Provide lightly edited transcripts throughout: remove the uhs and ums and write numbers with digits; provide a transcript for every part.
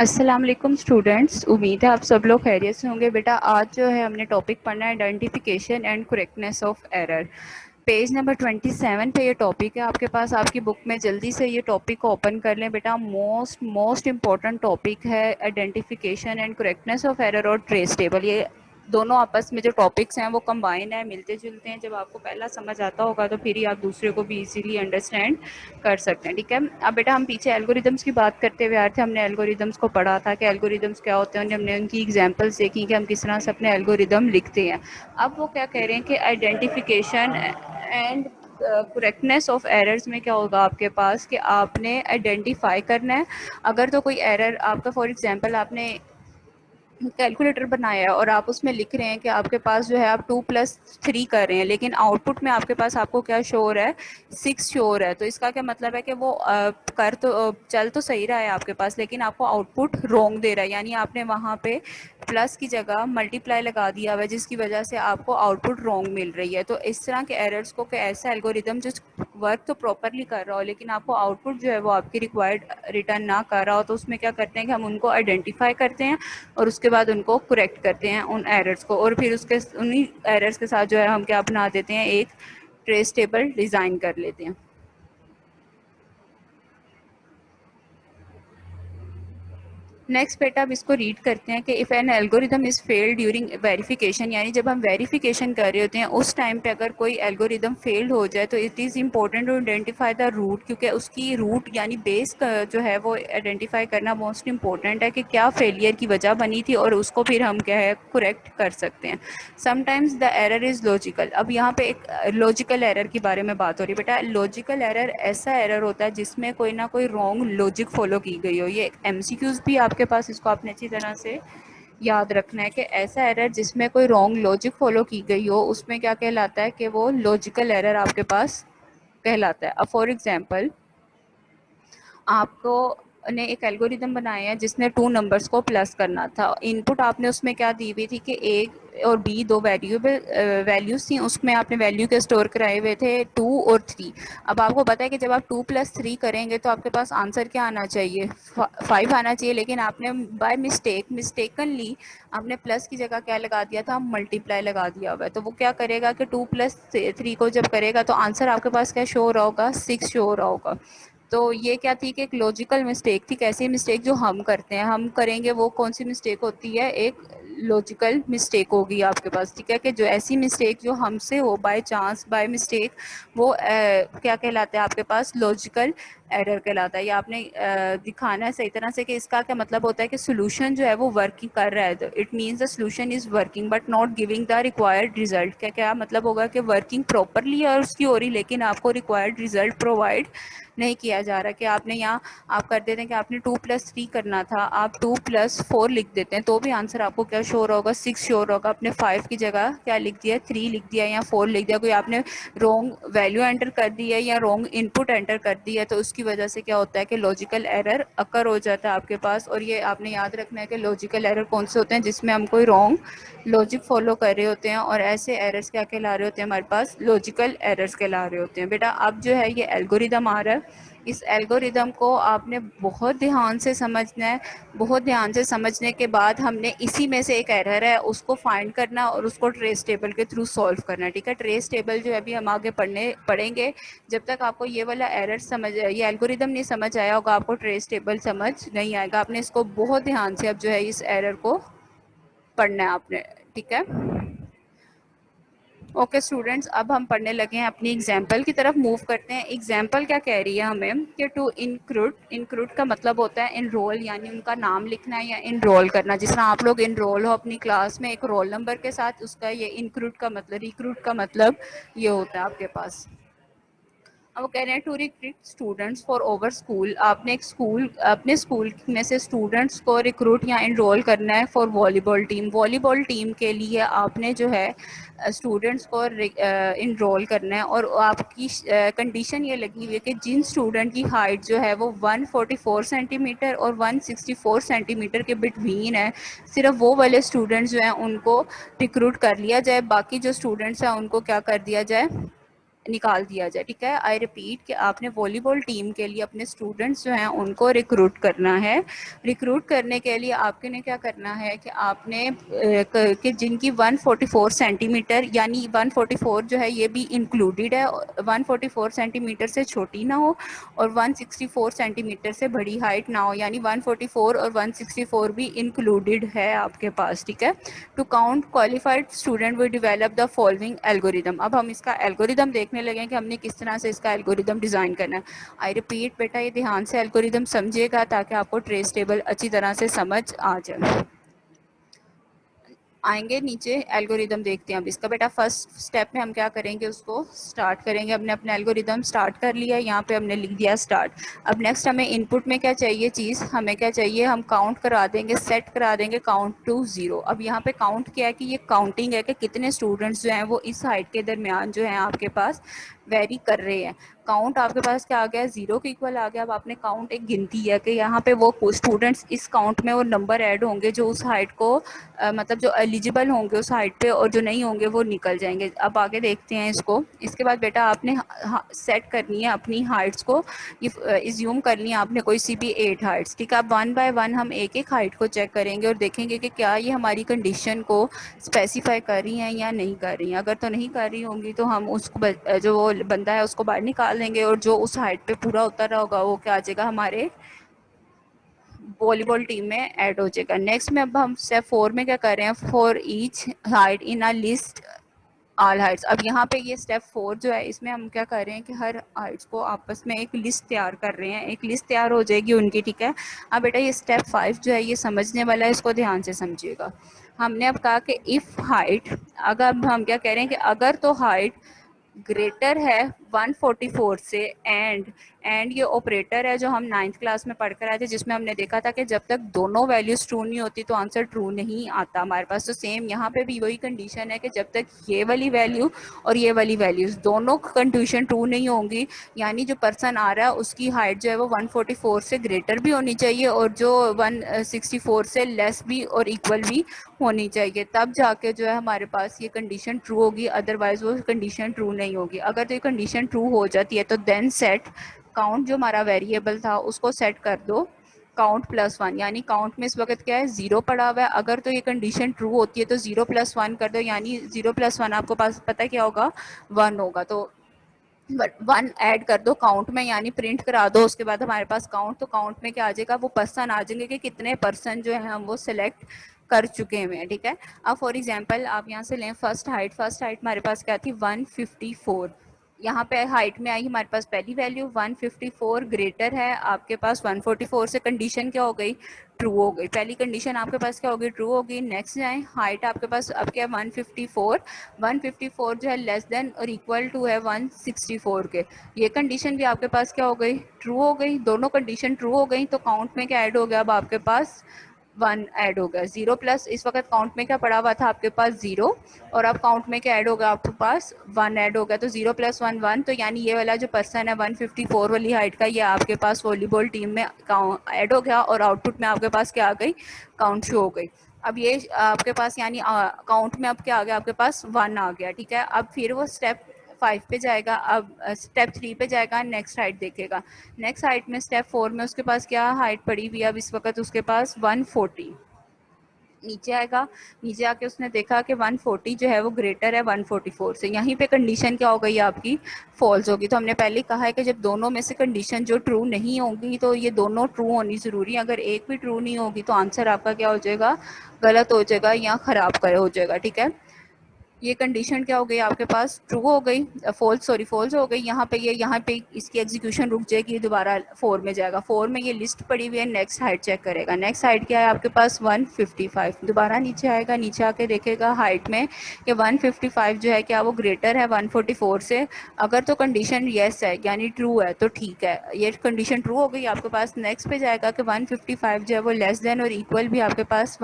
अस्सलाम वालेकुम स्टूडेंट्स, उम्मीद है आप सब लोग खैरियत से होंगे। बेटा आज जो है हमने टॉपिक पढ़ना है identification and correctness of error. Page number 27 पे ये टॉपिक है आपके पास आपकी बुक में। जल्दी से ये टॉपिक को ओपन कर लें बेटा। मोस्ट इम्पॉर्टेंट टॉपिक है identification and correctness of error और ट्रेस टेबल। ये दोनों आपस में जो टॉपिक्स हैं वो कंबाइन है, मिलते जुलते हैं। जब आपको पहला समझ आता होगा तो फिर ही आप दूसरे को भी इजीली अंडरस्टैंड कर सकते हैं। ठीक है, अब बेटा हम पीछे एल्गोरिदम्स की बात करते हुए आए थे। हमने एल्गोरिदम्स को पढ़ा था कि एल्गोरिदम्स क्या होते हैं, हमने उनकी एग्जांपल्स देखी कि हम किस तरह से अपने एल्गोरिदम लिखते हैं। अब वो क्या कह रहे हैं कि identification and correctness of errors में क्या होगा आपके पास कि आपने आइडेंटिफाई करना है। अगर तो कोई एरर आपका, फॉर एग्जांपल आपने कैलकुलेटर बनाया है और आप उसमें लिख रहे हैं कि आपके पास जो है आप 2+3 कर रहे हैं, लेकिन आउटपुट में आपके पास आपको क्या शो हो रहा है, 6 शो हो रहा है। तो इसका क्या मतलब है कि वो चल तो सही रहा है आपके पास, लेकिन आपको आउटपुट रॉन्ग दे रहा है। यानी आपने वहाँ पे प्लस की जगह मल्टीप्लाई लगा दिया हुआ है, जिसकी वजह से आपको आउटपुट रॉन्ग मिल रही है। तो इस तरह के एरर्स को ऐसा एल्गोरिदम जो वर्क तो प्रॉपरली कर रहा हो लेकिन आपको आउटपुट जो है वो आपकी रिक्वायर्ड रिटर्न ना कर रहा हो, तो उसमें क्या करते हैं कि हम उनको आइडेंटिफाई करते हैं और उसके बाद उनको करेक्ट करते हैं उन एरर्स को। और फिर उसके उन्हीं एरर्स के साथ जो है हम क्या बना देते हैं, एक ट्रेस टेबल डिज़ाइन कर लेते हैं। नेक्स्ट बेटा अब इसको रीड करते हैं कि if N algorithm is failed during verification, यानी जब हम वेरिफिकेशन कर रहे होते हैं उस टाइम पे अगर कोई एल्गोरिदम फेल्ड हो जाए तो it is important to identify the root, क्योंकि उसकी रूट यानी बेस जो है वो आइडेंटिफाई करना मोस्ट इंपॉर्टेंट है कि क्या फेलियर की वजह बनी थी, और उसको फिर हम क्या है करेक्ट कर सकते हैं। Sometimes the error is logical. अब यहाँ पे एक लॉजिकल एरर के बारे में बात हो रही है बेटा। लॉजिकल एरर ऐसा एरर होता है जिसमें कोई ना कोई रॉन्ग लॉजिक फॉलो की गई हो। ये एमसीक्यूज भी आपके पास, इसको आपने अच्छी तरह से याद रखना है कि ऐसा एरर जिसमें कोई रॉन्ग लॉजिक फॉलो की गई हो उसमें क्या कहलाता है कि वो लॉजिकल एरर आपके पास कहलाता है। अब फॉर एग्जांपल आपको ने एक एल्गोरिदम बनाया है जिसने 2 नंबर्स को प्लस करना था। इनपुट आपने उसमें क्या दी हुई थी कि ए और बी दो वेरिएबल वैल्यूज थी, उसमें आपने वैल्यू के स्टोर कराए हुए थे 2 और 3। अब आपको पता है कि जब आप 2+3 करेंगे तो आपके पास आंसर क्या आना चाहिए, 5 आना चाहिए, लेकिन आपने बाय मिस्टेकनली आपने प्लस की जगह क्या लगा दिया था, मल्टीप्लाई लगा दिया हुआ है। तो वो क्या करेगा कि 2+3 को जब करेगा तो आंसर आपके पास क्या शो हो रहा होगा, 6 शो हो रहा होगा। तो ये क्या थी कि एक लॉजिकल मिस्टेक थी। कैसी मिस्टेक जो हम करते हैं, हम करेंगे, वो कौन सी मिस्टेक होती है, एक लॉजिकल मिस्टेक होगी आपके पास। ठीक है, कि जो ऐसी मिस्टेक जो हमसे हो बाय चांस बाय मिस्टेक, वो क्या कहलाता है आपके पास, लॉजिकल एरर कहलाता है। या आपने दिखाना है सही तरह से कि इसका क्या मतलब होता है कि सोल्यूशन जो है वो वर्किंग कर रहा है। तो it means the solution is working but not giving the required result. क्या क्या मतलब होगा कि वर्किंग प्रॉपरली है उसकी हो रही, लेकिन आपको रिक्वायर्ड रिजल्ट प्रोवाइड नहीं किया जा रहा। कि आपने यहाँ आप कर देते हैं कि आपने 2+3 करना था, आप 2+4 लिख देते हैं तो भी आंसर आपको क्या शो होगा, 6 शो होगा। अपने 5 की जगह क्या लिख दिया, 3 लिख दिया या 4 लिख दिया। कोई आपने रॉन्ग वैल्यू एंटर कर दी है या रॉन्ग इनपुट एंटर कर दी है, तो उसकी वजह से क्या होता है कि लॉजिकल एरर अकर हो जाता है आपके पास। और ये आपने याद रखना है कि लॉजिकल एरर कौन से होते हैं, जिसमें हम कोई रॉन्ग लॉजिक फॉलो कर रहे होते हैं, और ऐसे एरर्स क्या कहला रहे होते हैं हमारे पास, लॉजिकल एरर्स कहला रहे होते हैं। बेटा अब जो है ये एल्गोरिदम आ रहा है, इस एल्गोरिदम को आपने बहुत ध्यान से समझना है। बहुत ध्यान से समझने के बाद हमने इसी में से एक एरर है उसको फाइंड करना और उसको ट्रेस टेबल के थ्रू सॉल्व करना। ठीक है, ट्रेस टेबल जो है अभी हम आगे पढ़ेंगे। जब तक आपको ये वाला एरर समझ, ये एल्गोरिदम नहीं समझ आया होगा, आपको ट्रेस टेबल समझ नहीं आएगा। आपने इसको बहुत ध्यान से अब जो है इस एरर को पढ़ना है आपने। ठीक है, ओके स्टूडेंट्स, अब हम पढ़ने लगे हैं, अपनी एग्जाम्पल की तरफ मूव करते हैं। एग्जाम्पल क्या कह रही है हमें कि टू इंक्लूड, इंक्लूड का मतलब होता है इनरोल, यानी उनका नाम लिखना है या इनरोल करना। जिस तरह आप लोग इनरोल हो अपनी क्लास में एक रोल नंबर के साथ, उसका ये इंक्लूड का मतलब, रिक्रूट का मतलब ये होता है आपके पास। अब वो कह रहे हैं to recruit students for over school. आपने एक स्कूल, अपने स्कूल में से स्टूडेंट्स को रिक्रूट या इनरोल करना है for volleyball team. Volleyball team के लिए आपने जो है स्टूडेंट्स को इनरोल करना है, और आपकी कंडीशन ये लगी हुई है कि जिन स्टूडेंट की हाइट जो है वो 144 सेंटीमीटर और 164 सेंटीमीटर के बिटवीन है, सिर्फ वो वाले स्टूडेंट्स जो हैं उनको रिक्रूट कर लिया जाए। बाकी जो स्टूडेंट्स हैं उनको क्या कर दिया जाए, निकाल दिया जाए, ठीक है। आई रिपीट कि आपने वॉलीबॉल टीम के लिए अपने स्टूडेंट्स जो हैं उनको रिक्रूट करना है। रिक्रूट करने के लिए आपके ने क्या करना है कि आपने कि जिनकी 144 सेंटीमीटर यानी 144 जो है ये भी इंक्लूडेड है, 144 सेंटीमीटर से छोटी ना हो और 164 सेंटीमीटर से बड़ी हाइट ना हो, यानी 144 और 164 भी इंक्लूडेड है आपके पास, ठीक है। To count qualified student will develop the following algorithm. अब हम इसका एल्गोरिदम देखने लगे कि हमने किस तरह से इसका एल्गोरिदम डिज़ाइन करना है। आई रिपीट बेटा, ये ध्यान से एल्गोरिदम समझिएगा ताकि आपको ट्रेस टेबल अच्छी तरह से समझ आ जाए। आएंगे नीचे, एल्गोरिदम देखते हैं अब इसका। बेटा फर्स्ट स्टेप में हम क्या करेंगे, उसको स्टार्ट करेंगे। हमने अपना एल्गोरिदम स्टार्ट कर लिया, यहाँ पे हमने लिख दिया स्टार्ट। अब नेक्स्ट हमें इनपुट में क्या चाहिए चीज़, हमें क्या चाहिए, हम काउंट करा देंगे, सेट करा देंगे काउंट टू 0। अब यहाँ पे काउंट क्या है कि ये काउंटिंग है कि कितने स्टूडेंट्स जो हैं वो इस हाइट के दरमियान जो हैं आपके पास वेरी कर रहे हैं। काउंट आपके पास क्या आ गया, 0 के इक्वल आ गया। अब आपने काउंट एक गिनती है कि यहाँ पे वो स्टूडेंट्स इस काउंट में वो नंबर ऐड होंगे जो उस हाइट को मतलब जो एलिजिबल होंगे उस हाइट पे, और जो नहीं होंगे वो निकल जाएंगे। अब आगे देखते हैं इसको। इसके बाद बेटा आपने सेट करनी है अपनी हाइट्स को, ये इज्यूम करनी है आपने कोई सी भी 8 हाइट्स, ठीक है। अब 1 बाय 1 हम एक एक हाइट को चेक करेंगे और देखेंगे कि क्या ये हमारी कंडीशन को स्पेसिफाई कर रही हैं या नहीं कर रही हैं। अगर तो नहीं कर रही होंगी तो हम उसको जो वो बंदा है उसको बाहर निकाल देंगे, और जो उस हाइट पे पूरा उतर रहा होगा वो क्या आ जाएगा, हमारे वॉलीबॉल टीम में ऐड हो जाएगा। नेक्स्ट में अब हम स्टेप 4 में क्या कर रहे हैं, for each height in a list all Heights. अब यहाँ पे ये स्टेप 4 जो है इसमें हम क्या कर रहे हैं कि हर हाइट्स को आपस में एक लिस्ट तैयार कर रहे हैं, एक लिस्ट तैयार हो जाएगी उनकी, ठीक है। अब बेटा ये स्टेप 5 जो है ये समझने वाला है, इसको ध्यान से समझिएगा। हमने अब कहा कि इफ़ हाइट, अगर हम क्या कह रहे हैं कि अगर तो हाइट ग्रेटर है 144 से, एंड ये ऑपरेटर है जो हम 9th क्लास में पढ़ कर आए थे, जिसमें हमने देखा था कि जब तक दोनों वैल्यूज ट्रू नहीं होती तो आंसर ट्रू नहीं आता हमारे पास। तो सेम यहाँ पे भी वही कंडीशन है कि जब तक ये वाली वैल्यू और ये वाली वैल्यूज दोनों कंडीशन ट्रू नहीं होंगी, यानी जो पर्सन आ रहा है उसकी हाइट जो है वो 144 से ग्रेटर भी होनी चाहिए और जो 164 से लेस भी और इक्वल भी होनी चाहिए, तब जाके जो है हमारे पास ये कंडीशन ट्रू होगी, अदरवाइज वो कंडीशन ट्रू नहीं होगी। अगर तो ये कंडीशन ट्रू हो जाती है तो देन सेट काउंट, जो हमारा वेरिएबल था उसको सेट कर दो काउंट +1, यानी काउंट में इस वक्त क्या है 0 पड़ा हुआ है। अगर तो ये कंडीशन ट्रू होती है तो 0 + 1 कर दो, यानी 0 + 1 आपको पास पता है क्या होगा, 1 होगा। तो 1 ऐड कर दो काउंट में, यानी प्रिंट करा दो, उसके बाद हमारे पास काउंट, तो काउंट में क्या आ जाएगा, वो पर्सन आ जाएंगे कि कितने पर्सन जो है हम वो सिलेक्ट कर चुके हुए हैं, ठीक है। अब फॉर एग्जांपल आप यहाँ से लें फर्स्ट हाइट हमारे पास क्या थी 154। यहाँ पे हाइट में आई हमारे पास पहली वैल्यू 154 ग्रेटर है आपके पास 144 से, कंडीशन क्या हो गई, ट्रू हो गई। पहली कंडीशन आपके पास क्या होगी, ट्रू होगी। नेक्स्ट जाए, हाइट आपके पास अब क्या है 154, 154 जो है लेस देन और इक्वल टू है 164 के, ये कंडीशन भी आपके पास क्या हो गई, ट्रू हो गई। दोनों कंडीशन ट्रू हो गई तो काउंट में क्या ऐड हो गया, अब आपके पास 1 ऐड हो गया। 0 प्लस इस वक्त काउंट में क्या पड़ा हुआ था आपके पास 0, और अब काउंट में क्या ऐड होगा आपके पास 1 ऐड हो गया। तो 0 + 1 1, तो यानी ये वाला जो पर्सन है 154 वाली हाइट का, ये आपके पास वॉलीबॉल टीम में ऐड हो गया, और आउटपुट में आपके पास क्या आ गई, काउंट शो हो गई। अब ये आपके पास यानी काउंट में अब क्या आ गया, आपके पास 1 आ गया, ठीक है। अब फिर वो स्टेप 5 पे जाएगा, अब स्टेप 3 पे जाएगा, नेक्स्ट हाइट देखेगा। नेक्स्ट हाइट में स्टेप 4 में उसके पास क्या हाइट पड़ी हुई है, अब इस वक्त उसके पास 140। नीचे आएगा, नीचे आके उसने देखा कि 140 जो है वो ग्रेटर है 144 से, यहीं पे कंडीशन क्या हो गई आपकी, फॉल्स होगी। तो हमने पहले कहा है कि जब दोनों में से कंडीशन जो ट्रू नहीं होगी तो ये दोनों ट्रू होनी ज़रूरी है, अगर एक भी ट्रू नहीं होगी तो आंसर आपका क्या हो जाएगा, गलत हो जाएगा या ख़राब कर हो जाएगा, ठीक है। ये कंडीशन क्या हो गई आपके पास, ट्रू हो गई, फॉल्स हो गई। यहाँ पे इसकी एग्जीक्यूशन रुक जाएगी, दोबारा 4 में जाएगा। 4 में ये लिस्ट पड़ी हुई है, नेक्स्ट हाइट चेक करेगा। नेक्स्ट हाइट क्या है आपके पास 155, दोबारा नीचे आएगा, नीचे आके देखेगा हाइट में कि 155 जो है क्या वो ग्रेटर है 144 से। अगर तो कंडीशन येस है यानी ट्रू है तो ठीक है, ये कंडीशन ट्रू हो गई आपके पास। नेक्स्ट पे जाएगा कि 155 जो है वो लेस देन और इक्वल भी आपके पास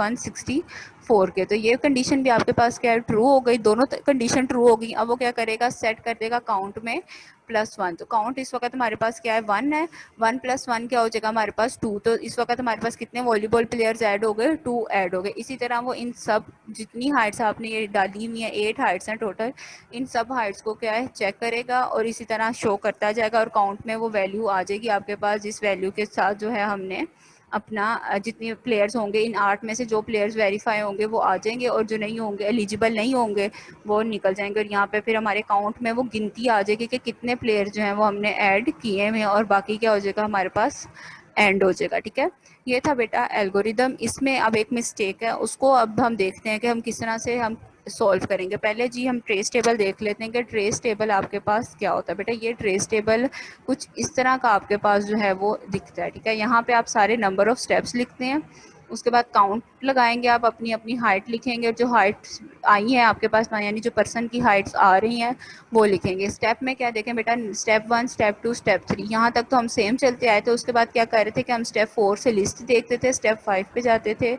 4 के। तो ये कंडीशन भी आपके पास क्या है, ट्रू हो गई, दोनों कंडीशन ट्रू हो गई। अब वो क्या करेगा, सेट कर देगा काउंट में +1। तो काउंट इस वक्त हमारे पास क्या है, 1 है। 1 + 1 क्या हो जाएगा हमारे पास 2। तो इस वक्त हमारे पास कितने वॉलीबॉल प्लेयर्स ऐड हो गए, 2 ऐड हो गए। इसी तरह वो इन सब जितनी हाइट्स आपने ये डाली हुई है, 8 हाइट्स हैं टोटल, इन सब हाइट्स को क्या है चेक करेगा और इसी तरह शो करता जाएगा और काउंट में वो वैल्यू आ जाएगी आपके पास, जिस वैल्यू के साथ जो है हमने अपना जितने प्लेयर्स होंगे इन 8 में से जो प्लेयर्स वेरीफाई होंगे वो आ जाएंगे और जो नहीं होंगे, एलिजिबल नहीं होंगे, वो निकल जाएंगे। और यहाँ पे फिर हमारे अकाउंट में वो गिनती आ जाएगी कि कितने प्लेयर जो हैं वो हमने ऐड किए हैं और बाकी क्या हो जाएगा हमारे पास एंड हो जाएगा। ठीक है, ये था बेटा एल्गोरिदम। इसमें अब एक मिस्टेक है, उसको अब हम देखते हैं कि हम किस तरह से हम सॉल्व करेंगे। पहले जी हम ट्रेस टेबल देख लेते हैं कि ट्रेस टेबल आपके पास क्या होता है। बेटा ये ट्रेस टेबल कुछ इस तरह का आपके पास जो है वो दिखता है। ठीक है, यहाँ पे आप सारे नंबर ऑफ स्टेप्स लिखते हैं, उसके बाद काउंट लगाएंगे, आप अपनी अपनी हाइट लिखेंगे और जो हाइट आई है आपके पास यानी जो पर्सन की हाइट्स आ रही हैं वो लिखेंगे। स्टेप में क्या देखें बेटा, स्टेप 1, स्टेप 2, स्टेप 3, यहाँ तक तो हम सेम चलते आए थे। उसके बाद क्या कर रहे थे कि हम स्टेप 4 से लिस्ट देखते थे, स्टेप 5 पे जाते थे,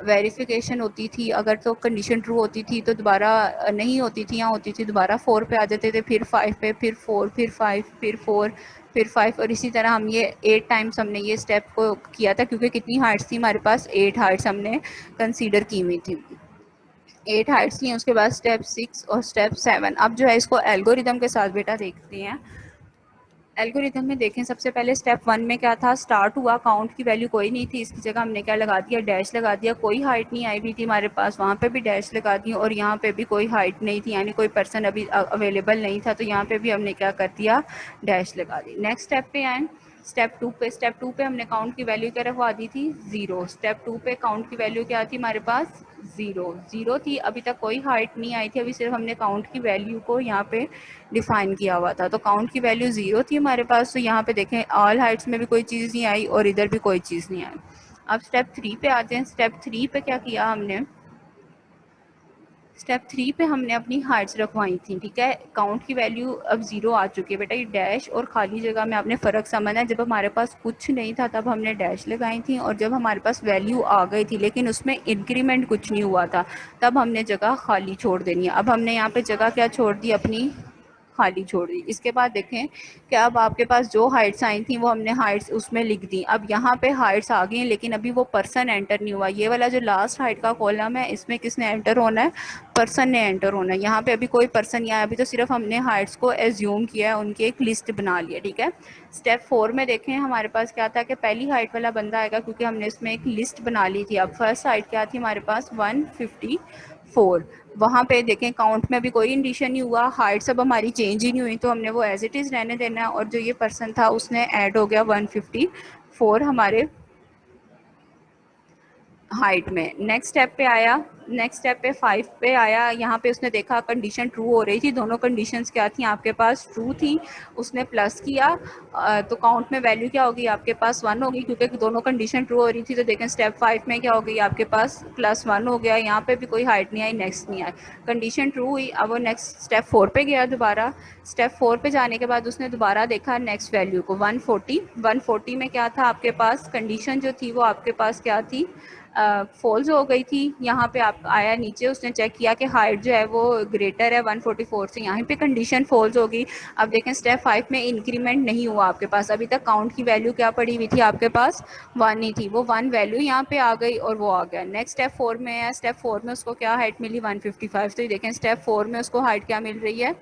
वेरिफिकेशन होती थी, अगर तो कंडीशन ट्रू होती थी तो दोबारा नहीं होती थी, यहाँ होती थी दोबारा 4 पे आ जाते थे, फिर 5 पे, फिर 4, फिर 5, फिर 4, फिर 5। और इसी तरह हम ये 8 टाइम्स हमने ये स्टेप को किया था, क्योंकि कितनी हाइट्स थी हमारे पास, 8 हाइट्स हमने कंसीडर की हुई थी। 8 हाइट्स की, उसके बाद स्टेप 6 और स्टेप 7। अब जो है इसको एल्गोरिदम के साथ बेटा देखते हैं। एल्गोरिथम में देखें, सबसे पहले स्टेप 1 में क्या था, स्टार्ट हुआ, काउंट की वैल्यू कोई नहीं थी, इसकी जगह हमने क्या लगा दिया, डैश लगा दिया। कोई हाइट नहीं आई हुई थी हमारे पास, वहाँ पे भी डैश लगा दी और यहाँ पे भी कोई हाइट नहीं थी, यानी कोई पर्सन अभी अवेलेबल नहीं था, तो यहाँ पे भी हमने क्या कर दिया, डैश लगा दी। नेक्स्ट स्टेप पे आए, स्टेप 2 पे। स्टेप 2 पे हमने काउंट की वैल्यू क्या रखवा दी थी, 0। स्टेप 2 पे काउंट की वैल्यू क्या थी हमारे पास, 0 थी। अभी तक कोई हाइट नहीं आई थी, अभी सिर्फ हमने काउंट की वैल्यू को यहाँ पे डिफाइन किया हुआ था। तो काउंट की वैल्यू 0 थी हमारे पास, तो यहाँ पे देखें ऑल हाइट्स में भी कोई चीज़ नहीं आई और इधर भी कोई चीज़ नहीं आई। अब स्टेप 3 पे आते हैं। स्टेप 3 पे क्या किया हमने, स्टेप 3 पे हमने अपनी हाइट्स रखवाई थी। ठीक है, काउंट की वैल्यू अब 0 आ चुकी है बेटा। ये डैश और खाली जगह में आपने फ़र्क समझना है। जब हमारे पास कुछ नहीं था तब हमने डैश लगाई थी, और जब हमारे पास वैल्यू आ गई थी लेकिन उसमें इंक्रीमेंट कुछ नहीं हुआ था, तब हमने जगह खाली छोड़ देनी है। अब हमने यहाँ पे जगह क्या छोड़ दी, अपनी खाली छोड़ दी। इसके बाद देखें कि अब आपके पास जो हाइट्स आई थी वो हमने हाइट्स उसमें लिख दी। अब यहाँ पे हाइट्स आ गई हैं लेकिन अभी वो पर्सन एंटर नहीं हुआ। ये वाला जो लास्ट हाइट का कॉलम है इसमें किसने एंटर होना है, पर्सन ने एंटर होना है। यहाँ पे अभी कोई पर्सन नहीं आया, अभी तो सिर्फ हमने हाइट्स को एज्यूम किया है, उनकी एक लिस्ट बना लिया। ठीक है, स्टेप 4 में देखें हमारे पास क्या था कि पहली हाइट वाला बंदा आएगा, क्योंकि हमने इसमें एक लिस्ट बना ली थी। अब फर्स्ट हाइट क्या थी हमारे पास, 154। वहाँ पे देखें काउंट में भी कोई इंडिशन नहीं हुआ, हाइट सब हमारी चेंज ही नहीं हुई, तो हमने वो एज इट इज़ रहने देना है। और जो ये पर्सन था उसने ऐड हो गया 154 हमारे हाइट में। नेक्स्ट स्टेप पे आया, नेक्स्ट स्टेप पे 5 पे आया। यहाँ पे उसने देखा कंडीशन ट्रू हो रही थी, दोनों कंडीशंस क्या थी आपके पास, ट्रू थी। उसने प्लस किया, तो काउंट में वैल्यू क्या होगी आपके पास, 1 होगी, क्योंकि दोनों कंडीशन ट्रू हो रही थी। तो देखें स्टेप 5 में क्या हो गई आपके पास, +1 हो गया। यहाँ पे भी कोई हाइट नहीं आई, नेक्स्ट नहीं आई, कंडीशन ट्रू हुई। अब वो नेक्स्ट स्टेप 4 पे गया दोबारा। स्टेप 4 पे जाने के बाद उसने दोबारा देखा नेक्स्ट वैल्यू को, 140। 140 में क्या था आपके पास, कंडीशन जो थी वो आपके पास क्या थी, फॉल्स हो गई थी। यहाँ पे आप आया नीचे, उसने चेक किया कि हाइट जो है वो ग्रेटर है 144 से, यहाँ पे कंडीशन फॉल्स होगी। अब देखें स्टेप 5 में इंक्रीमेंट नहीं हुआ आपके पास, अभी तक काउंट की वैल्यू क्या पड़ी हुई थी आपके पास, 1 ही थी। वो 1 वैल्यू यहाँ पे आ गई और वो आ गया। नेक्स्ट स्टेप 4 में है, स्टेप 4 में उसको क्या हाइट मिली, 155। तो ये देखें स्टेप 4 में उसको हाइट क्या मिल रही है,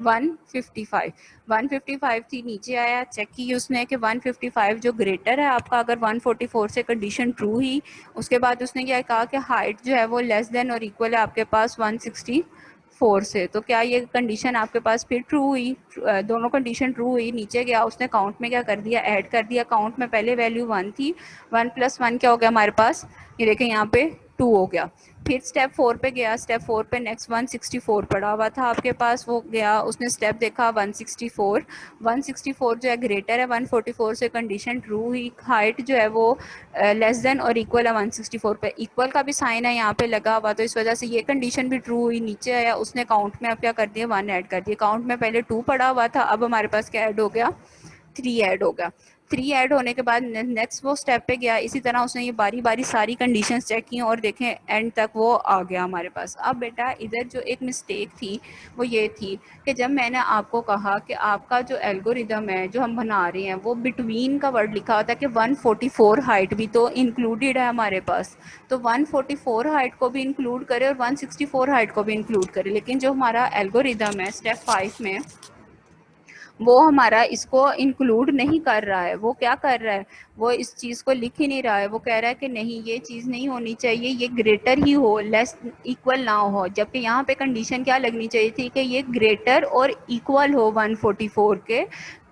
155। 155 थी, नीचे आया, चेक की उसने कि 155 जो ग्रेटर है आपका, अगर 144 से कंडीशन ट्रू ही, उसके बाद उसने क्या कहा कि हाइट जो है वो लेस देन और इक्वल है आपके पास 164 से। तो क्या ये कंडीशन आपके पास फिर ट्रू हुई, दोनों कंडीशन ट्रू हुई। नीचे गया, उसने काउंट में क्या कर दिया, ऐड कर दिया। काउंट में पहले वैल्यू 1 थी, 1 + 1 क्या हो गया हमारे पास, ये देखें यहाँ पे 2 हो गया। फिर स्टेप 4 पे गया, स्टेप 4 पे नेक्स्ट 164 पड़ा हुआ था आपके पास, वो गया, उसने स्टेप देखा 164। 164 जो है ग्रेटर है 144 से, कंडीशन ट्रू हुई। हाइट जो है वो लेस देन और इक्वल है 164 पे, इक्वल का भी साइन है यहाँ पे लगा हुआ, तो इस वजह से ये कंडीशन भी ट्रू हुई। नीचे आया, उसने काउंट में अब क्या कर दिया, 1 ऐड कर दिया। काउंट में पहले 2 पड़ा हुआ था, अब हमारे पास क्या ऐड हो गया, 3 ऐड हो गया। 3 ऐड होने के बाद नेक्स्ट वो स्टेप पे गया, इसी तरह उसने ये बारी बारी सारी कंडीशंस चेक की और देखें एंड तक वो आ गया हमारे पास। अब बेटा इधर जो एक मिस्टेक थी वो ये थी कि जब मैंने आपको कहा कि आपका जो एल्गोरिदम है जो हम बना रहे हैं वो बिटवीन का वर्ड लिखा होता है कि 144 हाइट भी तो इंक्लूडेड है हमारे पास, तो 144 हाइट को भी इंक्लूड करे और 164 हाइट को भी इंक्लूड करे, लेकिन जो हमारा एल्गोरिदम है स्टेप 5 में वो हमारा इसको इंक्लूड नहीं कर रहा है। वो क्या कर रहा है, वो इस चीज़ को लिख ही नहीं रहा है, वो कह रहा है कि नहीं ये चीज़ नहीं होनी चाहिए, ये ग्रेटर ही हो, लेस इक्वल ना हो, जबकि यहाँ पे कंडीशन क्या लगनी चाहिए थी कि ये ग्रेटर और इक्वल हो 144 के,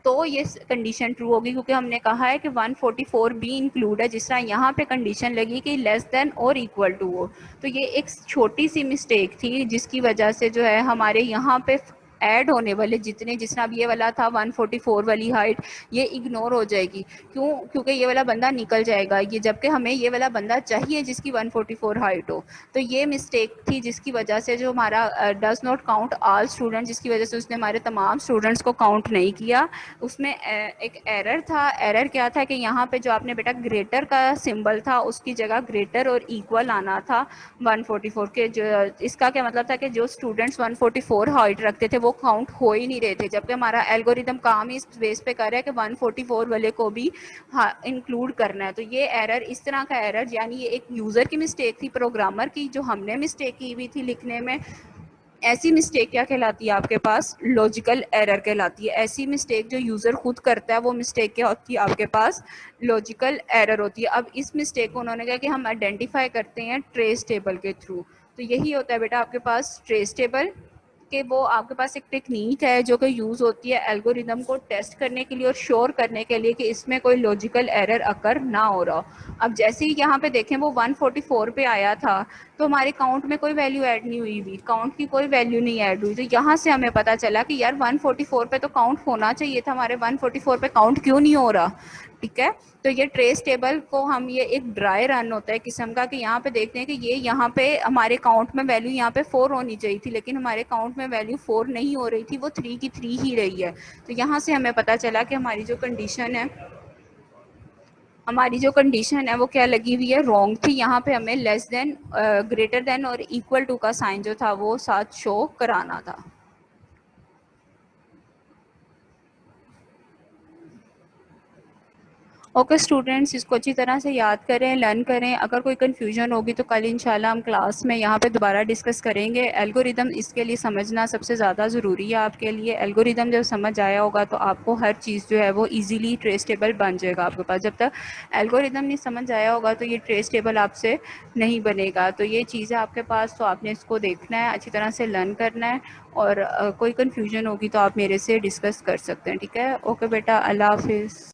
तो ये कंडीशन ट्रू होगी, क्योंकि हमने कहा है कि 144 भी इंक्लूड है, जिस तरह यहाँ पे कंडीशन लगी कि लेस देन और इक्वल टू हो। तो ये एक छोटी सी मिस्टेक थी जिसकी वजह से जो है हमारे यहाँ पे ऐड होने वाले जितने, जिस तरह अब ये वाला था 144 वाली हाइट, ये इग्नोर हो जाएगी। क्यों, क्योंकि ये वाला बंदा निकल जाएगा, ये जबकि हमें ये वाला बंदा चाहिए जिसकी 144 हाइट हो। तो ये मिस्टेक थी जिसकी वजह से जो हमारा does not count all student, जिसकी वजह से उसने हमारे तमाम स्टूडेंट्स को काउंट नहीं किया। उसमें एक एरर था। एरर क्या था कि यहाँ पे जो आपने बेटा ग्रेटर का सिंबल था उसकी जगह ग्रेटर और इक्वल आना था 144 के। जो इसका क्या मतलब था कि जो स्टूडेंट्स 144 हाइट रखते थे वो काउंट हो ही नहीं रहे थे, जबकि हमारा एल्गोरिदम काम ही इस बेस पे कर रहा है कि 144 वाले को भी हाँ इंक्लूड करना है। तो ये एरर, इस तरह का एरर, यानी ये एक यूज़र की मिस्टेक थी, प्रोग्रामर की, जो हमने मिस्टेक की हुई थी लिखने में। ऐसी मिस्टेक क्या कहलाती है आपके पास, लॉजिकल एरर कहलाती है। ऐसी मिस्टेक जो यूज़र खुद करता है वो मिस्टेक क्या होती है आपके पास, लॉजिकल एरर होती है। अब इस मिस्टेक को उन्होंने कहा कि हम आइडेंटिफाई करते हैं ट्रेस टेबल के थ्रू। तो यही होता है बेटा आपके पास ट्रेस टेबल, कि वो आपके पास एक टेक्निक है जो कि यूज़ होती है एल्गोरिदम को टेस्ट करने के लिए और श्योर करने के लिए कि इसमें कोई लॉजिकल एरर अकर ना हो रहा हो। अब जैसे ही यहाँ पे देखें वो 144 पे आया था तो हमारे काउंट में कोई वैल्यू ऐड नहीं हुई हुई, काउंट की कोई वैल्यू नहीं ऐड हुई। तो यहाँ से हमें पता चला कि यार 144 पे तो काउंट होना चाहिए था, हमारे 144 पे काउंट क्यों नहीं हो रहा। ठीक है, तो ये ट्रेस टेबल को हम, ये एक ड्राई रन होता है किस्म का, कि यहाँ पे देखते हैं कि ये यहाँ पे हमारे काउंट में वैल्यू यहाँ पे 4 होनी चाहिए थी, लेकिन हमारे काउंट में वैल्यू 4 नहीं हो रही थी, वो 3 की 3 ही रही है। तो यहाँ से हमें पता चला कि हमारी जो कंडीशन है, वो क्या लगी हुई है, रॉन्ग थी। यहाँ पे हमें लेस देन, ग्रेटर देन और इक्वल टू का साइन जो था वो साथ शो कराना था। ओके स्टूडेंट्स, इसको अच्छी तरह से याद करें, लर्न करें। अगर कोई कन्फ्यूजन होगी तो कल इंशाल्लाह हम क्लास में यहाँ पे दोबारा डिस्कस करेंगे। एल्गोरिदम इसके लिए समझना सबसे ज़्यादा ज़रूरी है आपके लिए। एल्गोरिदम जब समझ आया होगा तो आपको हर चीज़ जो है वो इजीली ट्रेस टेबल बन जाएगा आपके पास। जब तक एल्गोरिदम नहीं समझ आया होगा तो ये ट्रेस टेबल आपसे नहीं बनेगा। तो ये चीज़ है आपके पास, तो आपने इसको देखना है, अच्छी तरह से लर्न करना है, और कोई कन्फ्यूजन होगी तो आप मेरे से डिस्कस कर सकते हैं। ठीक है, ओके बेटा, अल्लाह हाफिज़।